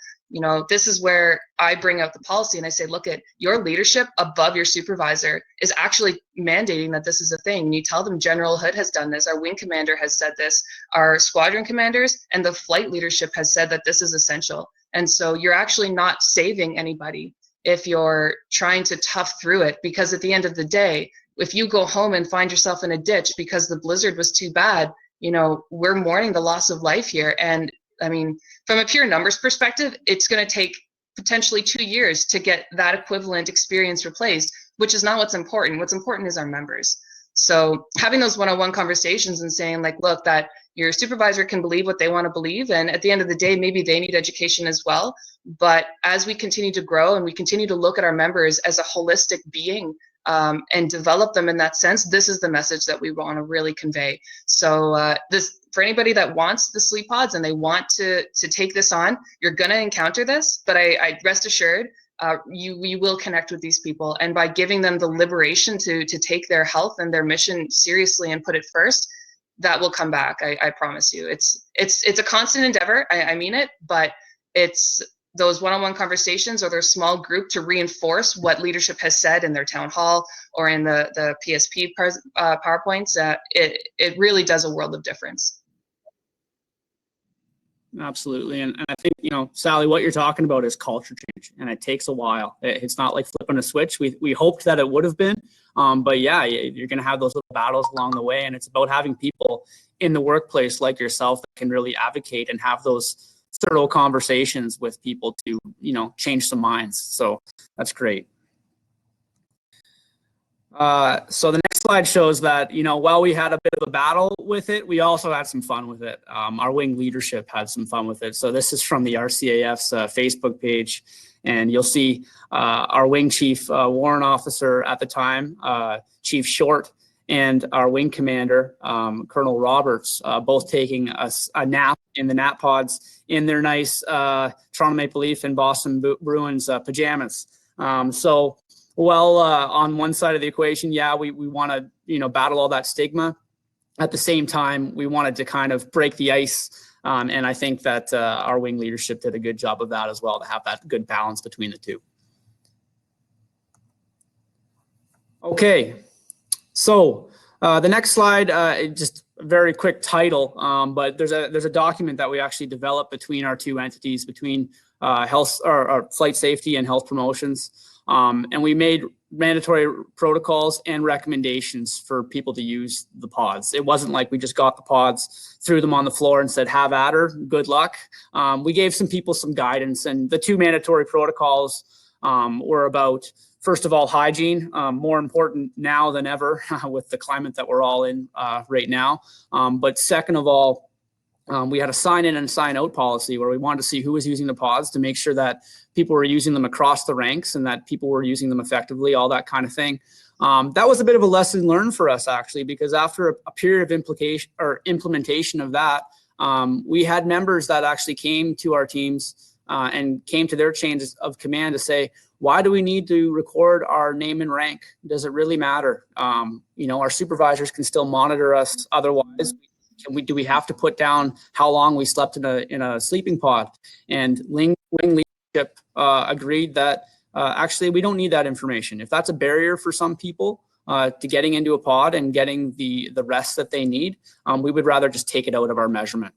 This is where I bring out the policy and I say, look, at your leadership above your supervisor is actually mandating that this is a thing. And you tell them General Hood has done this, our wing commander has said this, our squadron commanders and the flight leadership has said that this is essential. And so you're actually not saving anybody if you're trying to tough through it, because at the end of the day, if you go home and find yourself in a ditch because the blizzard was too bad, you know, we're mourning the loss of life here. And I mean, from a pure numbers perspective, it's going to take potentially 2 years to get that equivalent experience replaced, which is not what's important. What's important is our members. So having those one-on-one conversations and saying like, look, that your supervisor can believe what they want to believe. And at the end of the day, maybe they need education as well. But as we continue to grow and we continue to look at our members as a holistic being, and develop them in that sense, this is the message that we want to really convey. So this, for anybody that wants the sleep pods and they want to take this on, you're going to encounter this, but I rest assured, you will connect with these people. And by giving them the liberation to take their health and their mission seriously and put it first, that will come back. I promise you. It's a constant endeavor. I mean it, but it's those one-on-one conversations or their small group to reinforce what leadership has said in their town hall or in the PSP PowerPoints. It really does a world of difference. Absolutely. And I think, you know, Sally, what you're talking about is culture change, and it takes a while. It's not like flipping a switch. We hoped that it would have been, but yeah, you're going to have those little battles along the way. And it's about having people in the workplace like yourself that can really advocate and have those thorough conversations with people to, you know, change some minds. So that's great. So the next slide shows that, you know, while we had a bit of a battle with it, we also had some fun with it. Our wing leadership had some fun with it. So this is from the RCAF's Facebook page, and you'll see our wing chief warrant officer at the time, Chief Short, and our wing commander, Colonel Roberts, both taking a nap in the nap pods in their nice Toronto Maple Leaf and Boston Bruins pajamas. Well, on one side of the equation, yeah, we want to, you know, battle all that stigma. At the same time, we wanted to kind of break the ice. And I think that our wing leadership did a good job of that as well, to have that good balance between the two. Okay, so the next slide, just a very quick title, but there's a document that we actually developed between our two entities, between health or flight safety and health promotions. And we made mandatory protocols and recommendations for people to use the pods. It wasn't like we just got the pods, threw them on the floor and said, have at her, good luck. We gave some people some guidance, and the two mandatory protocols were about, first of all, hygiene, more important now than ever with the climate that we're all in right now. But second of all, we had a sign in and sign out policy where we wanted to see who was using the pods to make sure that people were using them across the ranks and that people were using them effectively, all that kind of thing. That was a bit of a lesson learned for us, actually, because after a period of implementation of that, we had members that actually came to our teams and came to their chains of command to say, why do we need to record our name and rank? Does it really matter? You know, our supervisors can still monitor us otherwise. Do we have to put down how long we slept in a sleeping pod? And wing leadership agreed that actually we don't need that information. If that's a barrier for some people to getting into a pod and getting the rest that they need, we would rather just take it out of our measurement.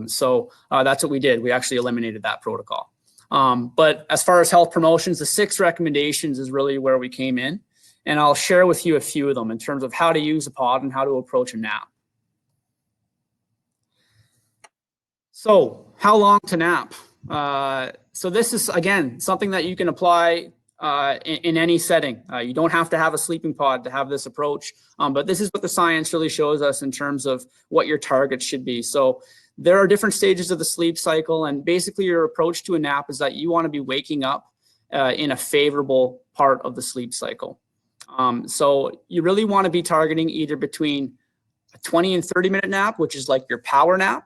So that's what we did. We actually eliminated that protocol. But as far as health promotions, the 6 recommendations is really where we came in. And I'll share with you a few of them in terms of how to use a pod and how to approach a nap. So how long to nap? So this is, again, something that you can apply in any setting. You don't have to have a sleeping pod to have this approach, but this is what the science really shows us in terms of what your targets should be. So there are different stages of the sleep cycle, and basically your approach to a nap is that you want to be waking up in a favorable part of the sleep cycle. So you really want to be targeting either between a 20 and 30-minute nap, which is like your power nap,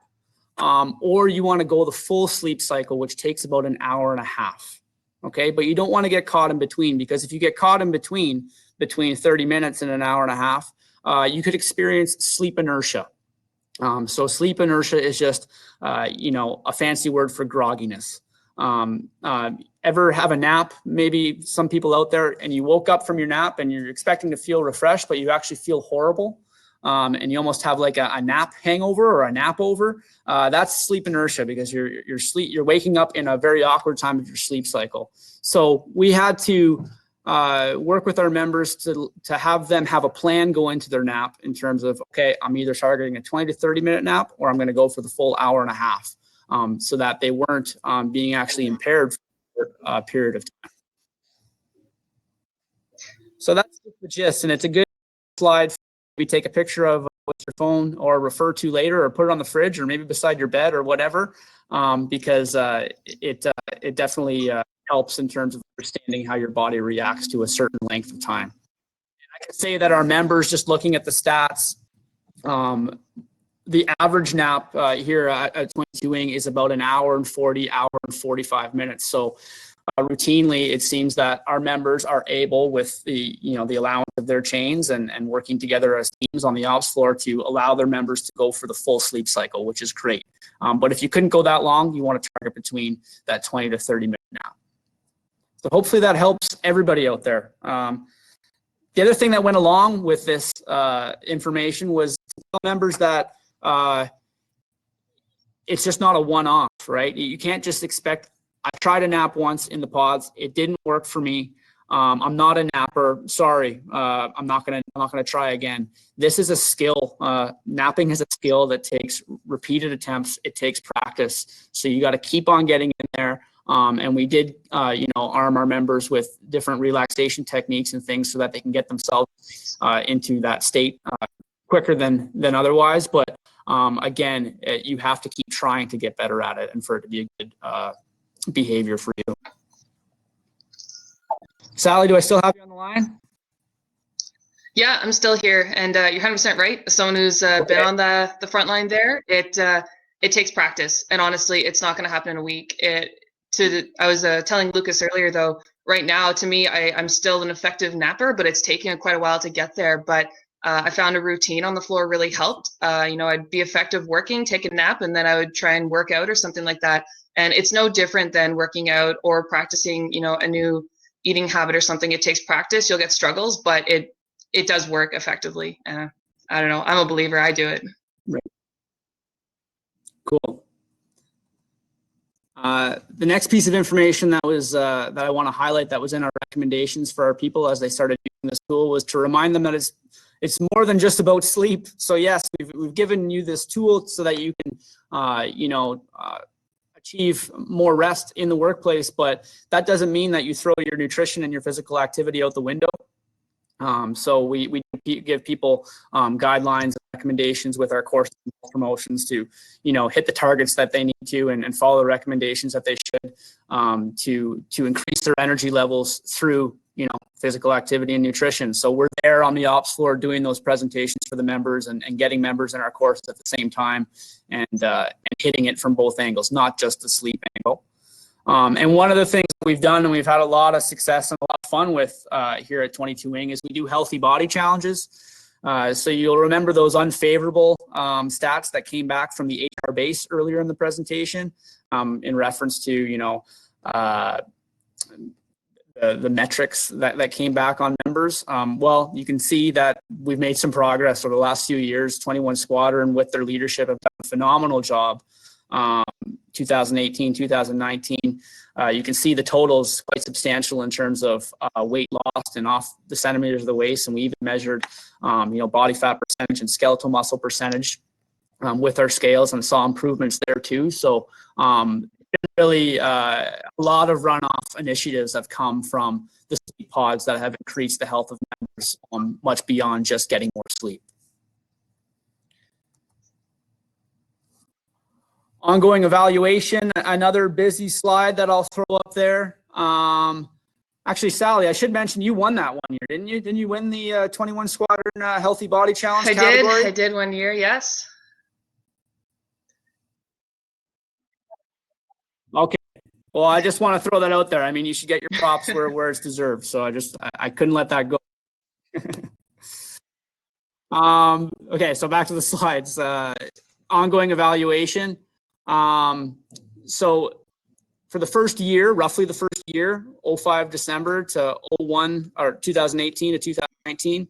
or you want to go the full sleep cycle, which takes about an hour and a half. Okay, but you don't want to get caught in between, because if you get caught in between 30 minutes and an hour and a half, you could experience sleep inertia. So sleep inertia is just, you know, a fancy word for grogginess. Ever have a nap, maybe some people out there, and you woke up from your nap and you're expecting to feel refreshed, but you actually feel horrible? and you almost have like a nap hangover or a nap over, that's sleep inertia, because you're waking up in a very awkward time of your sleep cycle. So we had to work with our members to have them have a plan go into their nap in terms of, okay, I'm either targeting a 20 to 30-minute nap, or I'm going to go for the full hour and a half, so that they weren't being actually impaired for a period of time. So that's the gist, and it's a good slide. We take a picture of with your phone, or refer to later, or put it on the fridge, or maybe beside your bed, or whatever, because it definitely helps in terms of understanding how your body reacts to a certain length of time. And I can say that our members, just looking at the stats, the average nap here at 22 Wing is about an hour and 45 minutes. So routinely, it seems that our members are able, with the the allowance of their chains and working together as teams on the ops floor, to allow their members to go for the full sleep cycle, which is great. But if you couldn't go that long, you want to target between that 20 to 30-minute nap. So hopefully that helps everybody out there. The other thing that went along with this information was to tell members that it's just not a one-off, right? You can't just expect. I tried a nap once in the pods. It didn't work for me. I'm not a napper. Sorry, I'm not gonna try again. This is a skill. Napping is a skill that takes repeated attempts. It takes practice. So you got to keep on getting in there. And we did, arm our members with different relaxation techniques and things so that they can get themselves into that state quicker than otherwise. But again, you have to keep trying to get better at it, and for it to be a good behavior for you. Sally, do I still have you on the line? Yeah, I'm still here, and you're 100% right. As someone who's been on the front line there, it takes practice, and honestly, it's not going to happen in a week. I was telling Lucas earlier, though, right now, to me, I'm still an effective napper, but it's taken quite a while to get there. But I found a routine on the floor really helped. I'd be effective working, take a nap, and then I would try and work out or something like that. And it's no different than working out or practicing, a new eating habit or something. It takes practice. You'll get struggles, but it does work effectively. I don't know. I'm a believer. I do it. Right. Cool. The next piece of information that was that I want to highlight, that was in our recommendations for our people as they started using this tool, was to remind them that it's more than just about sleep. So yes, we've given you this tool so that you can achieve more rest in the workplace, but that doesn't mean that you throw your nutrition and your physical activity out the window. So we give people guidelines and recommendations with our course promotions to, hit the targets that they need to, and follow the recommendations that they should, to increase their energy levels through, physical activity and nutrition. So we're there on the ops floor doing those presentations for the members, and getting members in our course at the same time, and hitting it from both angles, not just the sleep angle. And one of the things that we've done, and we've had a lot of success and a lot of fun with here at 22 Wing, is we do healthy body challenges. So you'll remember those unfavorable stats that came back from the HR base earlier in the presentation, in reference to, the metrics that came back on members. Well, you can see that we've made some progress over the last few years. 21 Squadron, with their leadership, have done a phenomenal job. 2018, 2019, you can see the totals quite substantial in terms of weight loss and off the centimeters of the waist, and we even measured, body fat percentage and skeletal muscle percentage with our scales, and saw improvements there too. So really a lot of runoff initiatives have come from the sleep pods that have increased the health of members much beyond just getting more sleep. Ongoing evaluation, another busy slide that I'll throw up there. Actually, Sally, I should mention you won that one year, didn't you? Didn't you win the 21 Squadron Healthy Body Challenge category? I did 1 year, yes. Okay. Well, I just want to throw that out there. I mean, you should get your props where it's deserved. So I couldn't let that go. Okay, so back to the slides. Ongoing evaluation. So for the first year, roughly the first year, 05 December to 01 or 2018 to 2019,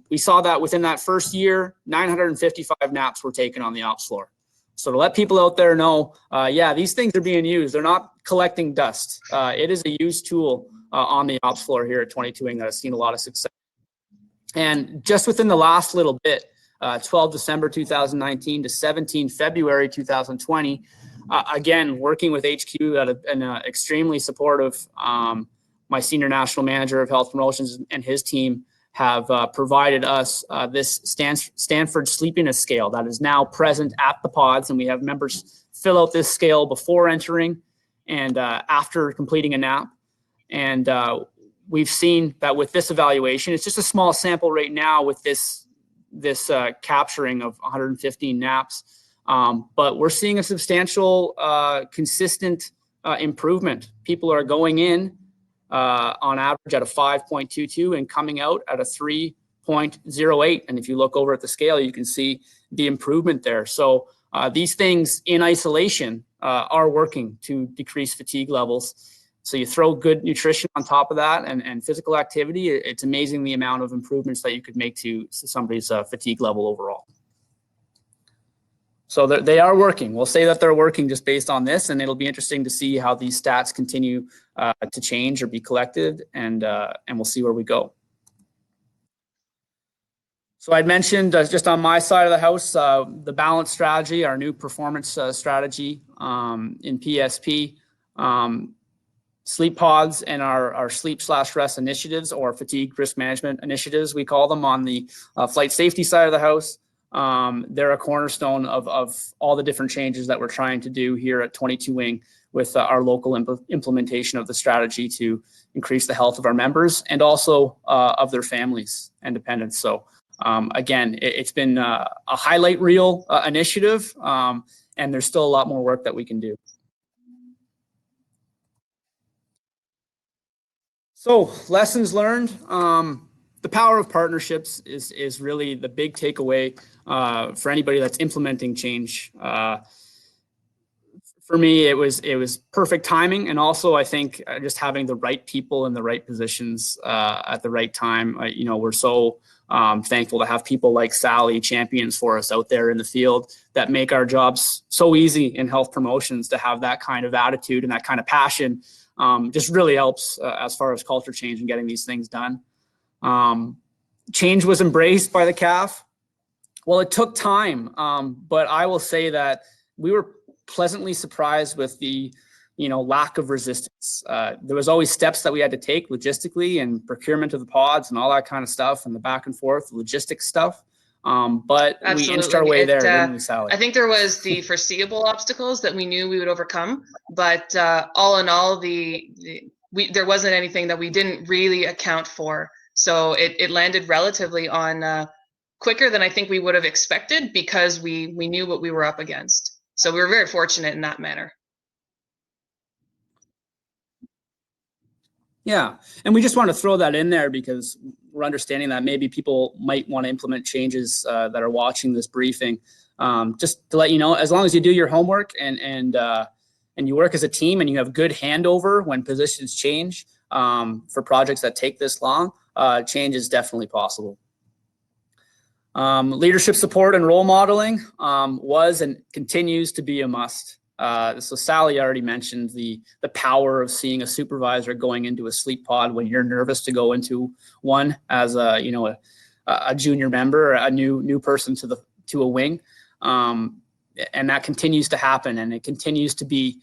we saw that within that first year, 955 naps were taken on the ops floor. So to let people out there know, yeah, these things are being used. They're not collecting dust. It is a used tool on the ops floor here at 22 Wing that has seen a lot of success. And just within the last little bit, 12 December 2019 to 17 February 2020, again, working with HQ and extremely supportive, my senior national manager of health promotions and his team have provided us this Stanford sleepiness scale that is now present at the pods, and we have members fill out this scale before entering and after completing a nap. And we've seen that with this evaluation, it's just a small sample right now with this capturing of 115 naps, but we're seeing a substantial, consistent improvement. People are going in on average at a 5.22 and coming out at a 3.08. And if you look over at the scale, you can see the improvement there. So these things in isolation are working to decrease fatigue levels. So you throw good nutrition on top of that and physical activity, it's amazing the amount of improvements that you could make to somebody's fatigue level overall. So they are working. We'll say that they're working just based on this, and it'll be interesting to see how these stats continue to change or be collected, and we'll see where we go. So I'd mentioned just on my side of the house, the balance strategy, our new performance strategy in PSP, sleep pods and our sleep/rest initiatives, or fatigue risk management initiatives, we call them, on the flight safety side of the house. They're a cornerstone of all the different changes that we're trying to do here at 22 Wing with our local implementation of the strategy to increase the health of our members and also of their families and dependents. So again, it's been a highlight reel initiative, and there's still a lot more work that we can do. So lessons learned, the power of partnerships is really the big takeaway for anybody that's implementing change. For me, it was perfect timing, and also I think just having the right people in the right positions at the right time. You know, we're so thankful to have people like Sally, champions for us out there in the field, that make our jobs so easy in health promotions. To have that kind of attitude and that kind of passion just really helps as far as culture change and getting these things done. Change was embraced by the CAF. Well, it took time, but I will say that we were pleasantly surprised with the lack of resistance. There was always steps that we had to take logistically, and procurement of the pods and all that kind of stuff, and the back and forth logistics stuff. But Absolutely. We inched our way there, didn't we, Sally? I think there was the foreseeable obstacles that we knew we would overcome, but all in all, there wasn't anything that we didn't really account for. So it landed relatively on quicker than I think we would have expected, because we knew what we were up against. So we were very fortunate in that manner. Yeah, and we just want to throw that in there because we're understanding that maybe people might want to implement changes that are watching this briefing. Just to let you know, as long as you do your homework and you work as a team and you have good handover when positions change for projects that take this long, change is definitely possible. Leadership support and role modeling was and continues to be a must. So Sally already mentioned the power of seeing a supervisor going into a sleep pod when you're nervous to go into one as a junior member, a new person to a wing, and that continues to happen, and it continues to be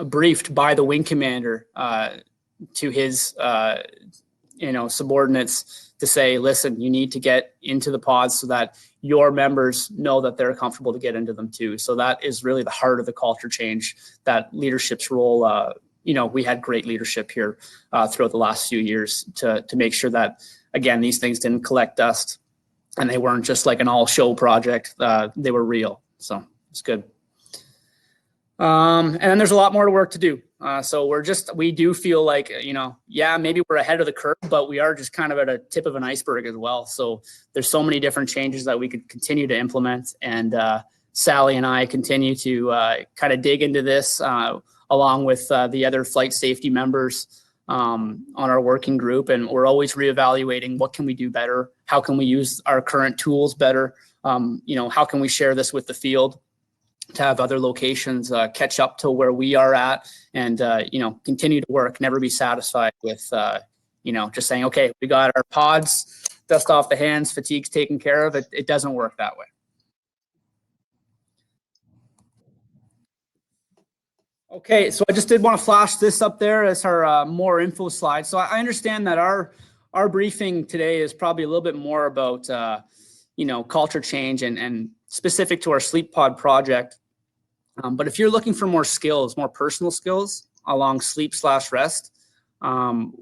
briefed by the wing commander to his subordinates to say, listen, you need to get into the pods so that your members know that they're comfortable to get into them too. So that is really the heart of the culture change, that leadership's role. We had great leadership here throughout the last few years to make sure that, again, these things didn't collect dust and they weren't just like an all show project. They were real. So it's good. And then there's a lot more to work to do. So we do feel like, maybe we're ahead of the curve, but we are just kind of at a tip of an iceberg as well. So there's so many different changes that we could continue to implement. And Sally and I continue to kind of dig into this along with the other flight safety members on our working group, and we're always reevaluating what can we do better, how can we use our current tools better, how can we share this with the field to have other locations catch up to where we are at, and continue to work, never be satisfied with just saying, okay, we got our pods, dust off the hands, fatigue's taken care of. It doesn't work that way. Okay, so I just did want to flash this up there as our more info slide. So I understand that our briefing today is probably a little bit more about culture change and specific to our sleep pod project. But if you're looking for more skills, more personal skills along sleep/rest,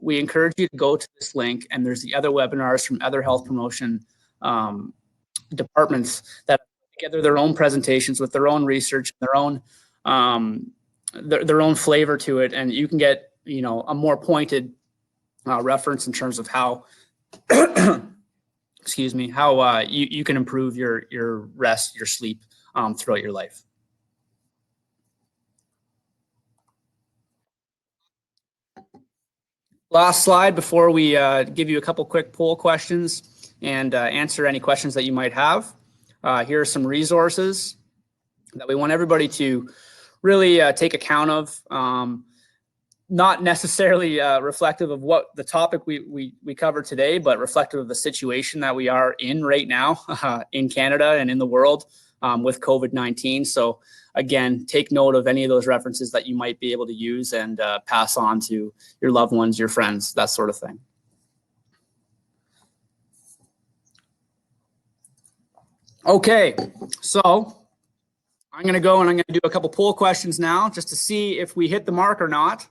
we encourage you to go to this link, and there's the other webinars from other health promotion departments that put together their own presentations with their own research, their own flavor to it, and you can get a more pointed reference in terms of how excuse me, how you can improve your rest, your sleep throughout your life. Last slide before we give you a couple quick poll questions and answer any questions that you might have. Here are some resources that we want everybody to really take account of. Not necessarily reflective of what the topic we cover today, but reflective of the situation that we are in right now in Canada and in the world with COVID-19. So again, take note of any of those references that you might be able to use and pass on to your loved ones, your friends, that sort of thing. Okay, so I'm going to go and I'm going to do a couple poll questions now just to see if we hit the mark or not.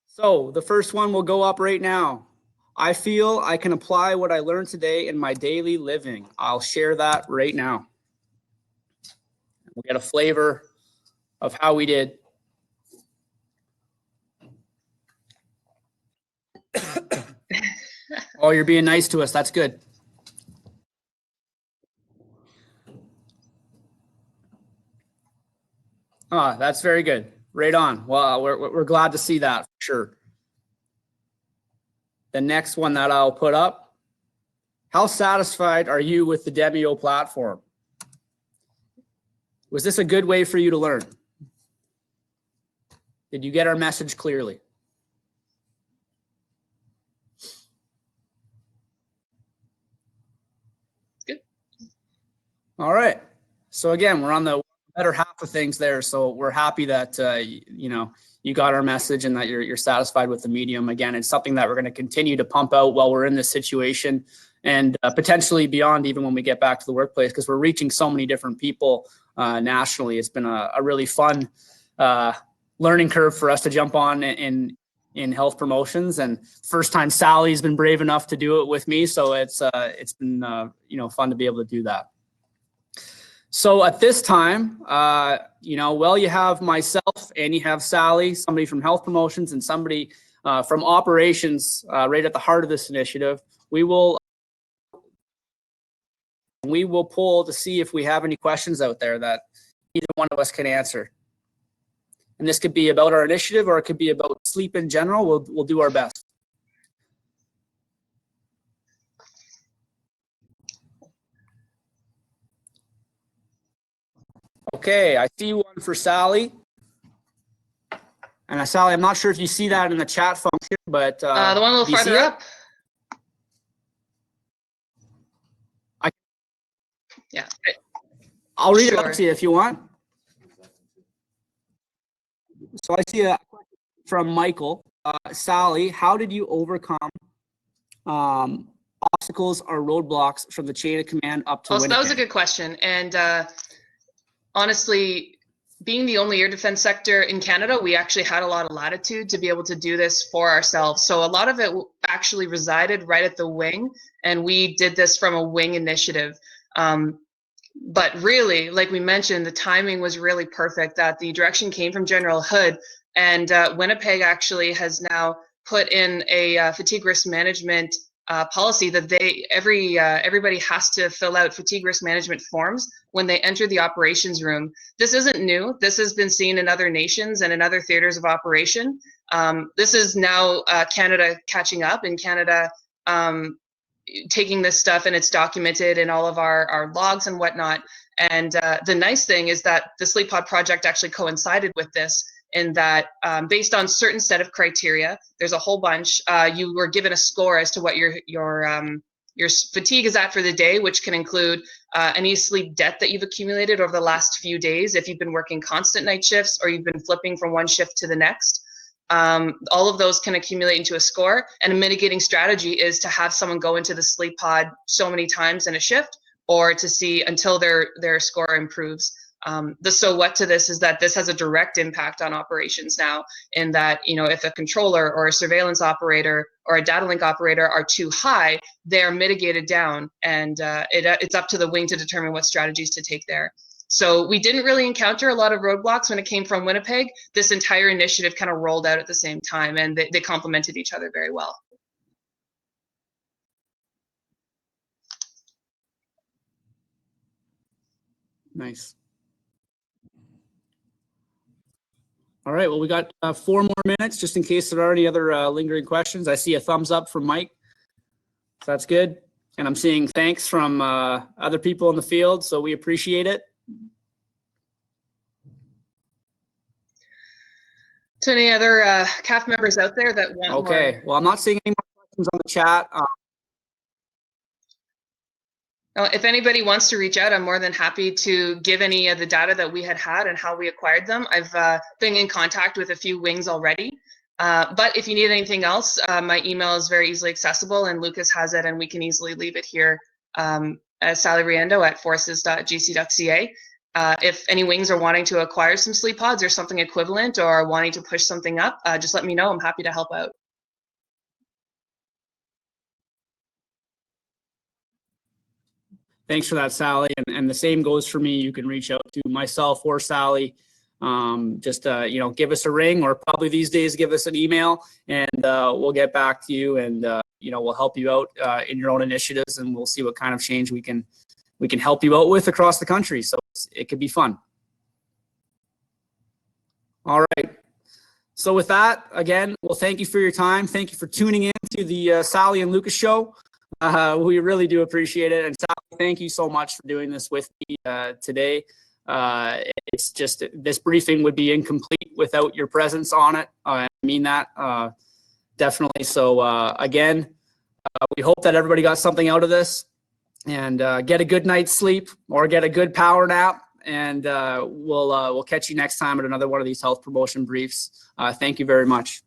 So the first one will go up right now. I feel I can apply what I learned today in my daily living. I'll share that right now. We'll get a flavor of how we did. Oh, you're being nice to us. That's good. Oh, that's very good. Right on. Well, we're glad to see that for sure. The next one that I'll put up. How satisfied are you with the Demio platform? Was this a good way for you to learn? Did you get our message clearly? Good. All right. So again, we're on the better half of things there. So we're happy that you got our message and that you're satisfied with the medium. Again, it's something that we're going to continue to pump out while we're in this situation, and potentially beyond, even when we get back to the workplace, because we're reaching so many different people nationally. It's been a really fun learning curve for us to jump on in health promotions, and first time Sally's been brave enough to do it with me. So it's been fun to be able to do that. So at this time, you have myself and you have Sally, somebody from health promotions and somebody from operations right at the heart of this initiative. We will poll to see if we have any questions out there that either one of us can answer. And this could be about our initiative, or it could be about sleep in general. We'll do our best. Okay, I see one for Sally. And Sally, I'm not sure if you see that in the chat function, but the one a little farther up. Yeah. I'll read it out to you if you want. So I see a question from Michael. Sally, how did you overcome obstacles or roadblocks from the chain of command up to Winnipeg? So that was a good question. And honestly, being the only air defense sector in Canada, we actually had a lot of latitude to be able to do this for ourselves. So a lot of it actually resided right at the wing, and we did this from a wing initiative. But really, like we mentioned, the timing was really perfect, that the direction came from General Hood, and Winnipeg actually has now put in a fatigue risk management policy that everybody has to fill out fatigue risk management forms when they enter the operations room. This isn't new. This has been seen in other nations and in other theaters of operation. This is now Canada catching up, and Canada taking this stuff, and it's documented in all of our logs and whatnot. And the nice thing is that the Sleep Pod project actually coincided with this, in that based on certain set of criteria, there's a whole bunch, you were given a score as to what your fatigue is at for the day, which can include any sleep debt that you've accumulated over the last few days, if you've been working constant night shifts or you've been flipping from one shift to the next. All of those can accumulate into a score, and a mitigating strategy is to have someone go into the sleep pod so many times in a shift, or to see until their score improves. The so what to this is that this has a direct impact on operations now, in that, if a controller or a surveillance operator or a data link operator are too high, they're mitigated down, and it's up to the wing to determine what strategies to take there. So we didn't really encounter a lot of roadblocks when it came from Winnipeg. This entire initiative kind of rolled out at the same time, and they complemented each other very well. Nice. All right, well, we got 4 more minutes just in case there are any other lingering questions. I see a thumbs up from Mike. So that's good. And I'm seeing thanks from other people in the field, so we appreciate it. To any other CAF members out there that want Okay, more. well, I'm not seeing any more questions on the chat. If anybody wants to reach out, I'm more than happy to give any of the data that we had and how we acquired them. I've been in contact with a few wings already. But if you need anything else, my email is very easily accessible, and Lucas has it, and we can easily leave it here at sallyriendo@forces.gc.ca. If any wings are wanting to acquire some sleep pods or something equivalent, or wanting to push something up, just let me know. I'm happy to help out. Thanks for that, Sally. And the same goes for me. You can reach out to myself or Sally. Just give us a ring, or probably these days give us an email, and we'll get back to you, and we'll help you out in your own initiatives, and we'll see what kind of change we can help you out with across the country. So it could be fun. All right. So with that, again, well, thank you for your time. Thank you for tuning in to the Sally and Lucas show. We really do appreciate it. And Sally, thank you so much for doing this with me today. It's just, this briefing would be incomplete without your presence on it. I mean that definitely. So again, we hope that everybody got something out of this, and get a good night's sleep or get a good power nap. And we'll catch you next time at another one of these health promotion briefs. Thank you very much.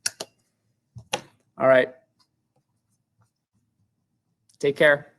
All right. Take care.